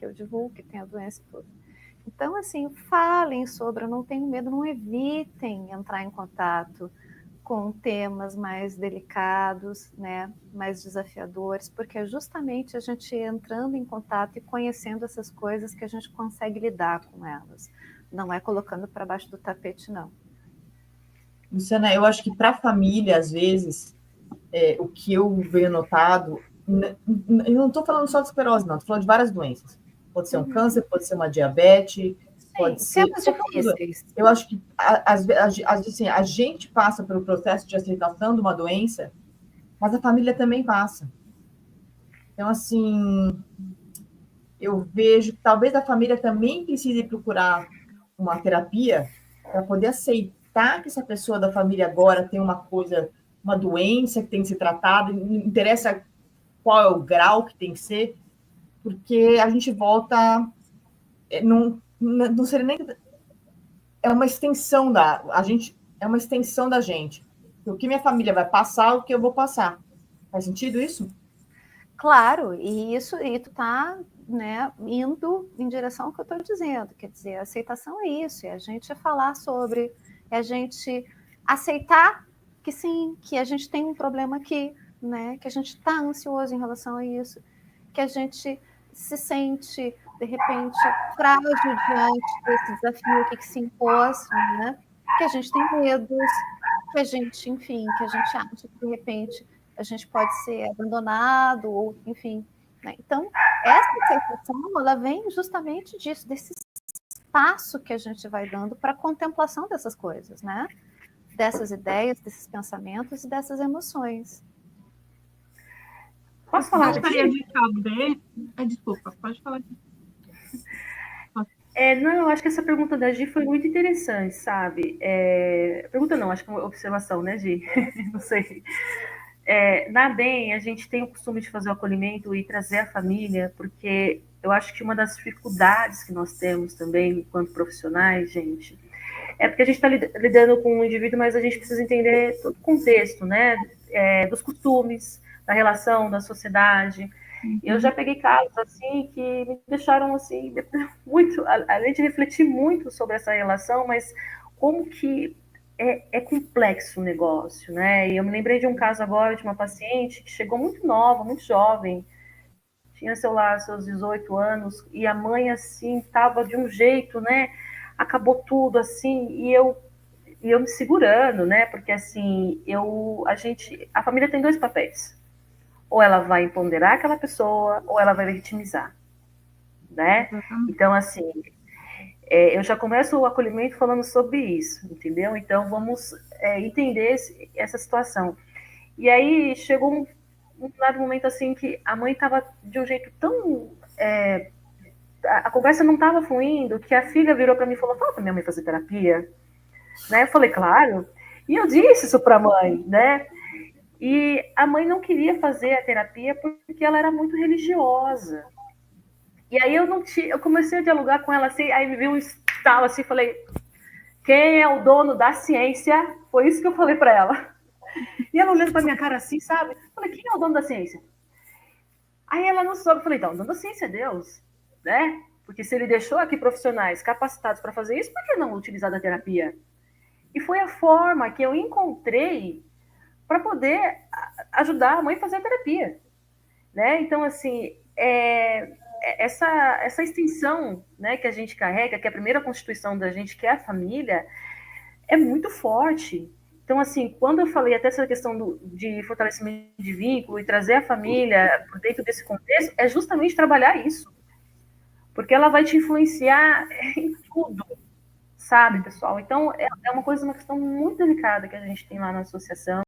que eu divulgo que tem a doença e tudo. Então, assim, falem sobre, não tenham medo, não evitem entrar em contato com temas mais delicados, né, mais desafiadores, porque é justamente a gente entrando em contato e conhecendo essas coisas que a gente consegue lidar com elas. Não é colocando para baixo do tapete, não. Luciana, eu acho que para a família, às vezes, o que eu venho notado, eu não estou falando só de esclerose, não, estou falando de várias doenças. Pode ser um câncer, pode ser uma diabetes, pode Sim, ser temas qualquer coisa. difíceis. Eu acho que assim, a gente passa pelo processo de aceitação de uma doença, mas a família também passa. Então, assim, eu vejo que talvez a família também precise procurar uma terapia para poder aceitar que essa pessoa da família agora tem uma coisa, uma doença que tem que ser tratada, não interessa qual é o grau que tem que ser, porque a gente volta, não seria nem, é uma extensão a gente, é uma extensão da gente. O que minha família vai passar, o que eu vou passar. Faz sentido isso? Claro, e tu tá, né, indo em direção ao que eu estou dizendo, quer dizer, a aceitação é isso, é a gente falar sobre, é a gente aceitar que sim, que a gente tem um problema aqui, né, que a gente está ansioso em relação a isso, que a gente se sente, de repente, frágil diante desse desafio aqui que se impôs, né, que a gente tem medos, que a gente, enfim, que a gente acha que, de repente, a gente pode ser abandonado, ou enfim. Né? Então, essa aceitação, ela vem justamente disso, desse espaço que a gente vai dando para a contemplação dessas coisas, né? Dessas ideias, desses pensamentos e dessas emoções. Posso falar? Eu gostaria de saber... Desculpa, pode falar. Não, eu acho que essa pergunta da Gi foi muito interessante, sabe? Pergunta não, acho que é uma observação, né, Gi? Não sei. Na DEM, a gente tem o costume de fazer o acolhimento e trazer a família, porque eu acho que uma das dificuldades que nós temos também, enquanto profissionais, gente, é porque a gente está lidando com um indivíduo, mas a gente precisa entender todo o contexto, né? Dos costumes, da relação, da sociedade. E eu já peguei casos assim que me deixaram assim muito, além de refletir muito sobre essa relação, mas como que é complexo o negócio, né? E eu me lembrei de um caso agora de uma paciente que chegou muito nova, muito jovem, tinha seus 18 anos, e a mãe assim estava de um jeito, né? Acabou tudo assim, e eu me segurando, né? Porque assim, a família tem dois papéis. Ou ela vai empoderar aquela pessoa, ou ela vai vitimizar, né? Então, assim, eu já começo o acolhimento falando sobre isso, entendeu? Então, vamos entender essa situação. E aí, chegou um dado momento, assim, que a mãe estava de um jeito tão... a conversa não estava fluindo, que a filha virou para mim e falou, fala para minha mãe fazer terapia. Né? Eu falei, claro. E eu disse isso para a mãe, né? E a mãe não queria fazer a terapia porque ela era muito religiosa. E aí eu comecei a dialogar com ela assim, aí me veio um estalo assim, falei, quem é o dono da ciência? Foi isso que eu falei para ela. E ela olhando para minha cara assim, sabe? Falei, quem é o dono da ciência? Aí ela não soube, falei, então, o dono da ciência é Deus, né? Porque se ele deixou aqui profissionais capacitados para fazer isso, por que não utilizar da terapia? E foi a forma que eu encontrei para poder ajudar a mãe a fazer a terapia, né? Então, assim, essa extensão, né, que a gente carrega, que é a primeira constituição da gente, que é a família, é muito forte. Então, assim, quando eu falei até essa questão de fortalecimento de vínculo e trazer a família por dentro desse contexto, é justamente trabalhar isso. Porque ela vai te influenciar em tudo, sabe, pessoal? Então, é uma questão muito delicada que a gente tem lá na associação.